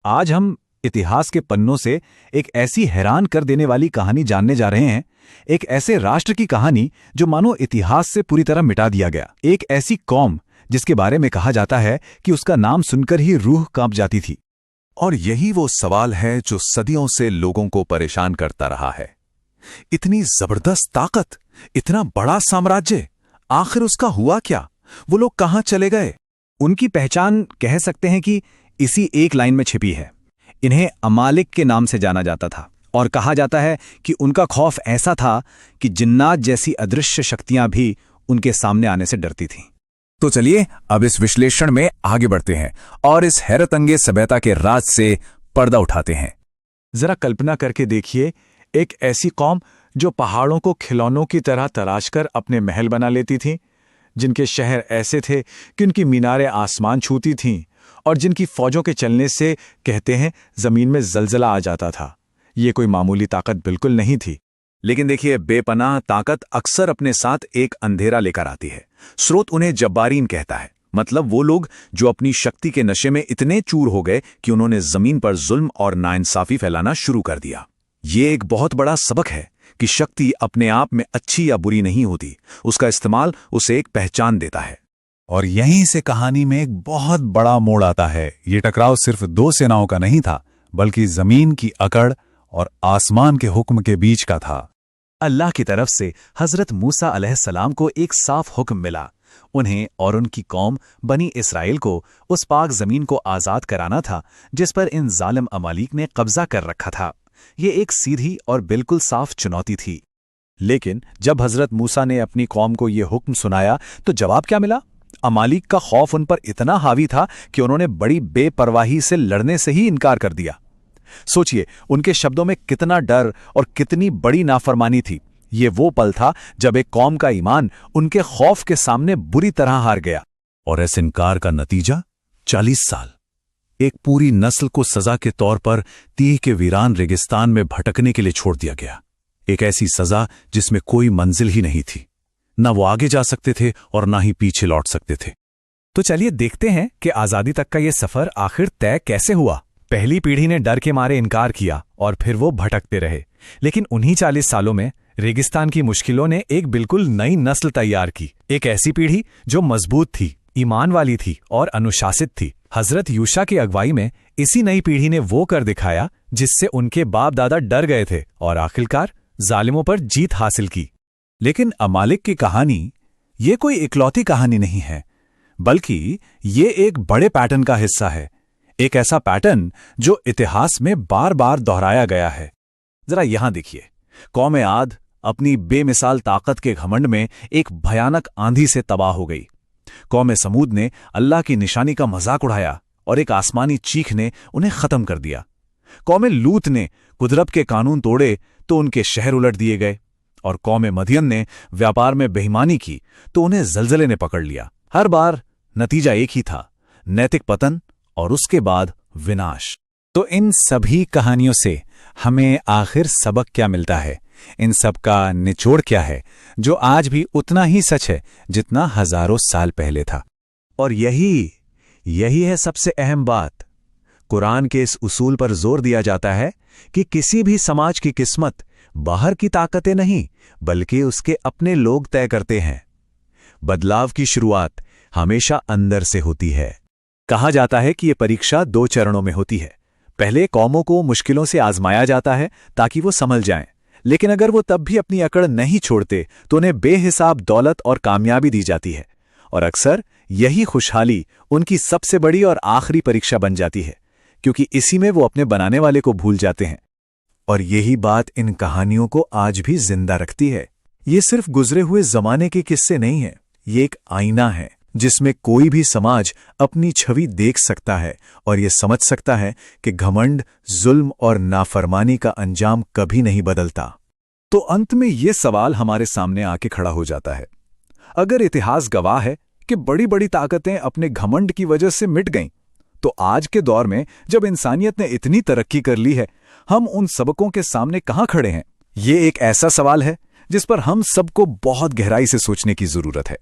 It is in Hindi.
आज हम इतिहास के पन्नों से एक ऐसी हैरान कर देने वाली कहानी जानने जा रहे हैं। एक ऐसे राष्ट्र की कहानी जो मानो इतिहास से पूरी तरह मिटा दिया गया। एक ऐसी कौम जिसके बारे में कहा जाता है कि उसका नाम सुनकर ही रूह कांप जाती थी। और यही वो सवाल है जो सदियों से लोगों को परेशान करता रहा है। इतनी जबरदस्त ताकत, इतना बड़ा साम्राज्य, आखिर उसका हुआ क्या? वो लोग कहां चले गए? उनकी पहचान कह सकते हैं कि इसी एक लाइन में छिपी है। इन्हें अमालिक के नाम से जाना जाता था और कहा जाता है कि उनका खौफ ऐसा था कि जिन्नात जैसी अदृश्य शक्तियां भी उनके सामने आने से डरती थीं। तो चलिए अब इस विश्लेषण में आगे बढ़ते हैं और इस हैरतअंगेज सभ्यता के राज से पर्दा उठाते हैं। जरा कल्पना करके देखिए, एक ऐसी कौम जो पहाड़ों को खिलौनों की तरह तराशकर अपने महल बना लेती थी, जिनके शहर ऐसे थे कि उनकी मीनारें आसमान छूती थीं और जिनकी फौजों के चलने से कहते हैं जमीन में जलजला आ जाता था। ये कोई मामूली ताकत बिल्कुल नहीं थी। लेकिन देखिए, बेपनाह ताकत अक्सर अपने साथ एक अंधेरा लेकर आती है। स्रोत उन्हें जब्बारीन कहता है, मतलब वो लोग जो अपनी शक्ति के नशे में इतने चूर हो गए कि उन्होंने जमीन पर जुल्म और नाइंसाफी फैलाना शुरू कर दिया। ये एक बहुत बड़ा सबक है कि शक्ति अपने आप में अच्छी या बुरी नहीं होती, उसका इस्तेमाल उसे एक पहचान देता है। और यहीं से कहानी में एक बहुत बड़ा मोड़ आता है। ये टकराव सिर्फ दो सेनाओं का नहीं था, बल्कि जमीन की अकड़ और आसमान के हुक्म के बीच का था। अल्लाह की तरफ से हजरत मूसा अलैहिस्सलाम को एक साफ हुक्म मिला। उन्हें और उनकी कौम बनी इस्राएल को उस पाक जमीन को आज़ाद कराना था जिस पर इन जालिम अमालिक ने कब्जा कर रखा था। ये एक सीधी और बिल्कुल साफ चुनौती थी। लेकिन जब हजरत मूसा ने अपनी कौम को ये हुक्म सुनाया तो जवाब क्या मिला? अमालिक का खौफ उन पर इतना हावी था कि उन्होंने बड़ी बेपरवाही से लड़ने से ही इनकार कर दिया। सोचिए, उनके शब्दों में कितना डर और कितनी बड़ी नाफरमानी थी। ये वो पल था जब एक कौम का ईमान उनके खौफ के सामने बुरी तरह हार गया। और इस इनकार का नतीजा 40 साल, एक पूरी नस्ल को सजा के तौर पर तीह के वीरान रेगिस्तान में भटकने के लिए छोड़ दिया गया। एक ऐसी सजा जिसमें कोई मंजिल ही नहीं थी। ना वो आगे जा सकते थे और ना ही पीछे लौट सकते थे। तो चलिए देखते हैं कि आज़ादी तक का ये सफ़र आखिर तय कैसे हुआ। पहली पीढ़ी ने डर के मारे इनकार किया और फिर वो भटकते रहे। लेकिन उन्हीं 40 सालों में रेगिस्तान की मुश्किलों ने एक बिल्कुल नई नस्ल तैयार की। एक ऐसी पीढ़ी जो मजबूत थी, ईमान वाली थी और अनुशासित थी। हजरत यूशा की अगुवाई में इसी नई पीढ़ी ने वो कर दिखाया जिससे उनके बाप दादा डर गए थे और आखिरकार जालिमों पर जीत हासिल की। लेकिन अमालिक की कहानी ये कोई इकलौती कहानी नहीं है, बल्कि ये एक बड़े पैटर्न का हिस्सा है। एक ऐसा पैटर्न जो इतिहास में बार बार दोहराया गया है। जरा यहां देखिए, कौम आद अपनी बेमिसाल ताकत के घमंड में एक भयानक आंधी से तबाह हो गई। कौम समूद ने अल्लाह की निशानी का मजाक उड़ाया और एक आसमानी चीख ने उन्हें खत्म कर दिया। कौम लूत ने कुदरत के कानून तोड़े तो उनके शहर उलट दिए गए। और कौम मदियन ने व्यापार में बेईमानी की तो उन्हें जलजले ने पकड़ लिया। हर बार नतीजा एक ही था, नैतिक पतन और उसके बाद विनाश। तो इन सभी कहानियों से हमें आखिर सबक क्या मिलता है? इन सब का निचोड़ क्या है जो आज भी उतना ही सच है जितना हजारों साल पहले था? और यही है सबसे अहम बात। कुरान के इस उसूल पर जोर दिया जाता है कि किसी भी समाज की किस्मत बाहर की ताकतें नहीं बल्कि उसके अपने लोग तय करते हैं। बदलाव की शुरुआत हमेशा अंदर से होती है। कहा जाता है कि ये परीक्षा 2 चरणों में होती है। पहले कौमों को मुश्किलों से आजमाया जाता है ताकि वो संभल जाएं, लेकिन अगर वो तब भी अपनी अकड़ नहीं छोड़ते तो उन्हें बेहिसाब दौलत और कामयाबी दी जाती है। और अक्सर यही खुशहाली उनकी सबसे बड़ी और आखिरी परीक्षा बन जाती है, क्योंकि इसी में वो अपने बनाने वाले को भूल जाते हैं। और यही बात इन कहानियों को आज भी जिंदा रखती है। ये सिर्फ गुजरे हुए जमाने के किस्से नहीं है, ये एक आईना है जिसमें कोई भी समाज अपनी छवि देख सकता है और ये समझ सकता है कि घमंड, जुल्म और नाफरमानी का अंजाम कभी नहीं बदलता। तो अंत में ये सवाल हमारे सामने आके खड़ा हो जाता है, अगर इतिहास गवाह है कि बड़ी बड़ी ताकतें अपने घमंड की वजह से मिट गईं, तो आज के दौर में जब इंसानियत ने इतनी तरक्की कर ली है, हम उन सबकों के सामने कहां खड़े हैं? ये एक ऐसा सवाल है जिस पर हम सबको बहुत गहराई से सोचने की जरूरत है।